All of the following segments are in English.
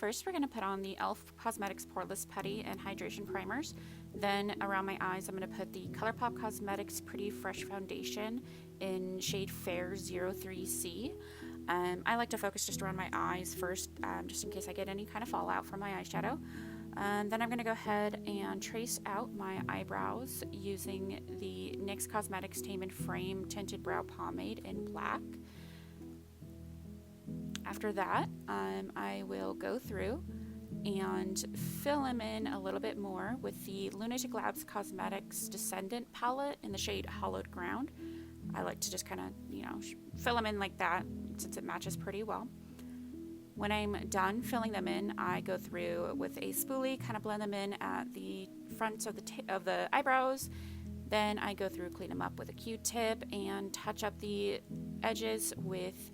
First, we're going to put on the e.l.f. Cosmetics Poreless Putty and Hydration Primers. Then around my eyes, I'm going to put the Colourpop Cosmetics Pretty Fresh Foundation in shade Fair 03C. I like to focus just around my eyes first, just in case I get any kind of fallout from my eyeshadow. Then I'm going to go ahead and trace out my eyebrows using the NYX Cosmetics Tame Frame Tinted Brow Pomade in black. After that, I will go through and fill them in a little bit more with the Lunatick Labs Cosmetics Descendant palette in the shade Hallowed Ground. I like to just kind of, fill them in like that since it matches pretty well. When I'm done filling them in, I go through with a spoolie, kind of blend them in at the fronts of the eyebrows. Then I go through, clean them up with a Q-tip, and touch up the edges with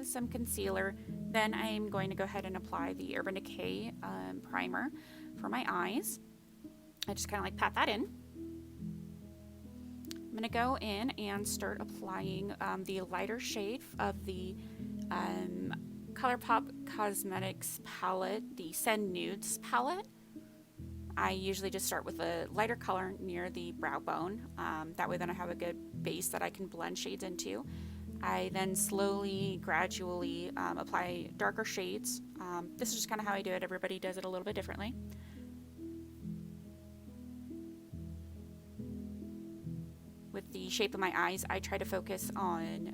some concealer. Then I'm going to go ahead and apply the Urban Decay primer for my eyes. I just kind of like pat that in. I'm going to go in and start applying the lighter shade of the Colourpop Cosmetics palette, the Send Nudes palette. I usually just start with a lighter color near the brow bone. That way then I have a good base that I can blend shades into. I then slowly, gradually apply darker shades. This is just kind of how I do it. Everybody does it a little bit differently. With the shape of my eyes, I try to focus on,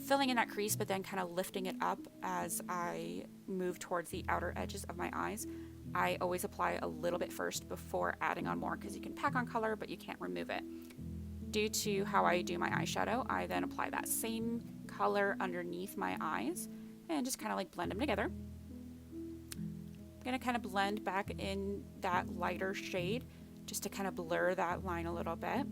filling in that crease, but then kind of lifting it up as I move towards the outer edges of my eyes. I always apply a little bit first before adding on more, because you can pack on color, but you can't remove it. Due to how I do my eyeshadow, I then apply that same color underneath my eyes and just kind of like blend them together. I'm going to kind of blend back in that lighter shade just to kind of blur that line a little bit.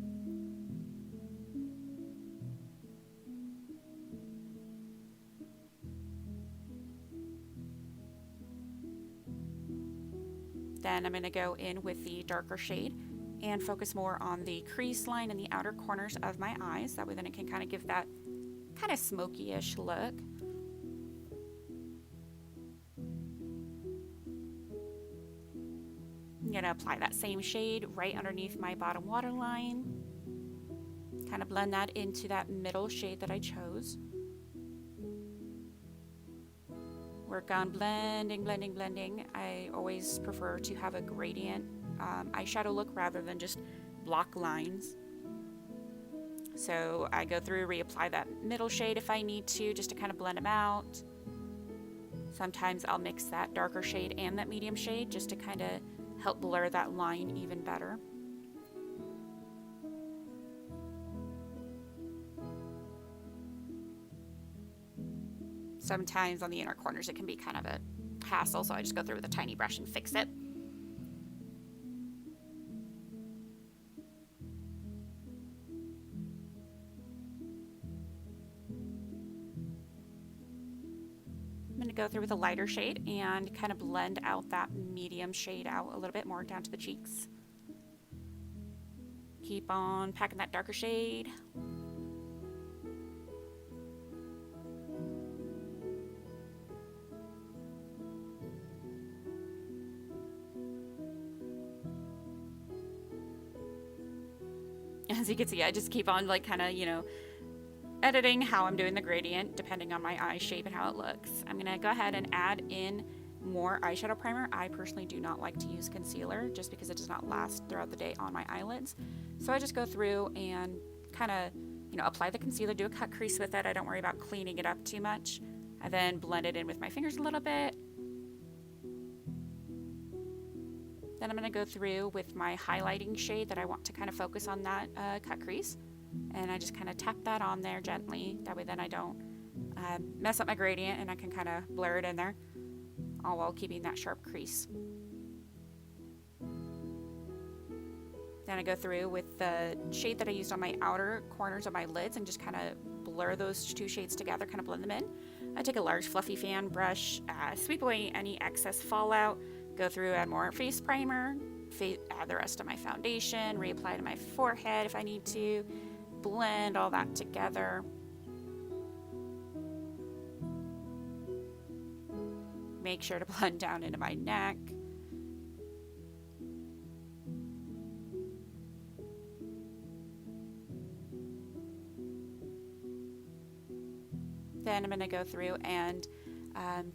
Then I'm going to go in with the darker shade and focus more on the crease line and the outer corners of my eyes. That way then it can kind of give that kind of smoky-ish look. I'm going to apply that same shade right underneath my bottom waterline. Kind of blend that into that middle shade that I chose. Work on blending, blending, blending. I always prefer to have a gradient eyeshadow look rather than just block lines. So I go through, reapply that middle shade if I need to, just to kind of blend them out. Sometimes I'll mix that darker shade and that medium shade just to kind of help blur that line even better. Sometimes on the inner corners it can be kind of a hassle, so I just go through with a tiny brush and fix it. I'm going to go through with a lighter shade and kind of blend out that medium shade out a little bit more down to the cheeks. Keep on packing that darker shade. As you can see, I just keep on like kind of, editing how I'm doing the gradient depending on my eye shape and how it looks. I'm going to go ahead and add in more eyeshadow primer. I personally do not like to use concealer just because it does not last throughout the day on my eyelids. So I just go through and kind of, apply the concealer, do a cut crease with it. I don't worry about cleaning it up too much. I then blend it in with my fingers a little bit. Then I'm going to go through with my highlighting shade that I want to kind of focus on that cut crease. And I just kind of tap that on there gently. That way then I don't mess up my gradient and I can kind of blur it in there, all while keeping that sharp crease. Then I go through with the shade that I used on my outer corners of my lids and just kind of blur those two shades together, kind of blend them in. I take a large fluffy fan brush, sweep away any excess fallout, go through, add more face primer, add the rest of my foundation, reapply to my forehead if I need to, blend all that together. make sure to blend down into my neck. Then I'm going to go through and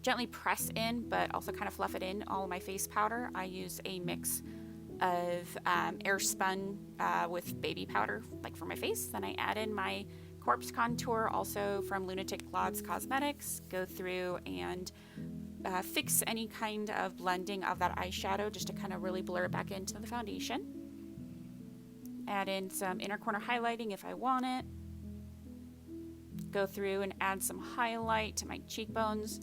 gently press in, but also kind of fluff it in all of my face powder. I use a mix of Airspun with baby powder, like for my face. Then I add in my corpse contour, also from NYX Cosmetics. Go through and fix any kind of blending of that eyeshadow just to kind of really blur it back into the foundation. Add in some inner corner highlighting if I want it. Go through and add some highlight to my cheekbones.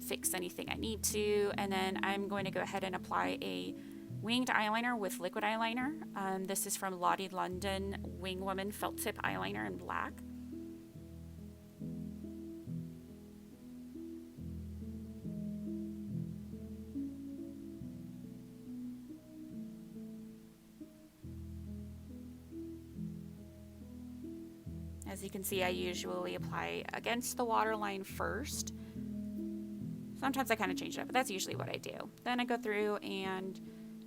Fix anything I need to. And then I'm going to go ahead and apply a winged eyeliner with liquid eyeliner. This is from Lottie London Wing Woman Felt Tip Eyeliner in black. As you can see, I usually apply against the waterline first. Sometimes I kind of change it up, but that's usually what I do. Then I go through and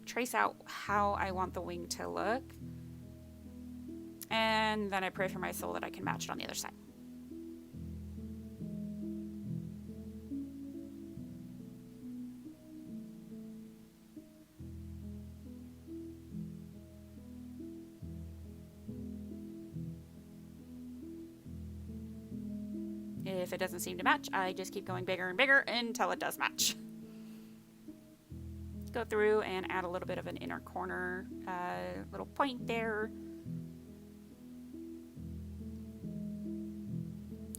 trace out how I want the wing to look. And then I pray for my soul that I can match it on the other side. If it doesn't seem to match, I just keep going bigger and bigger until it does match. Go through and add a little bit of an inner corner, little point there.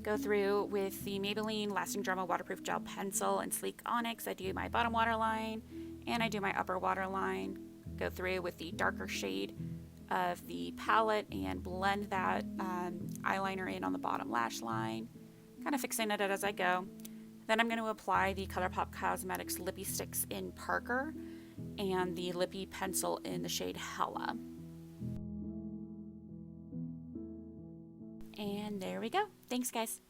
Go through with the Maybelline Lasting Drama Waterproof Gel Pencil and Sleek Onyx. I do my bottom waterline and I do my upper waterline. Go through with the darker shade of the palette and blend that eyeliner in on the bottom lash line. Kind of fixing it as I go. Then I'm going to apply the Colourpop Cosmetics Lippie Stix in Parker and the Lippie pencil in the shade Hella. And there we go. Thanks, guys.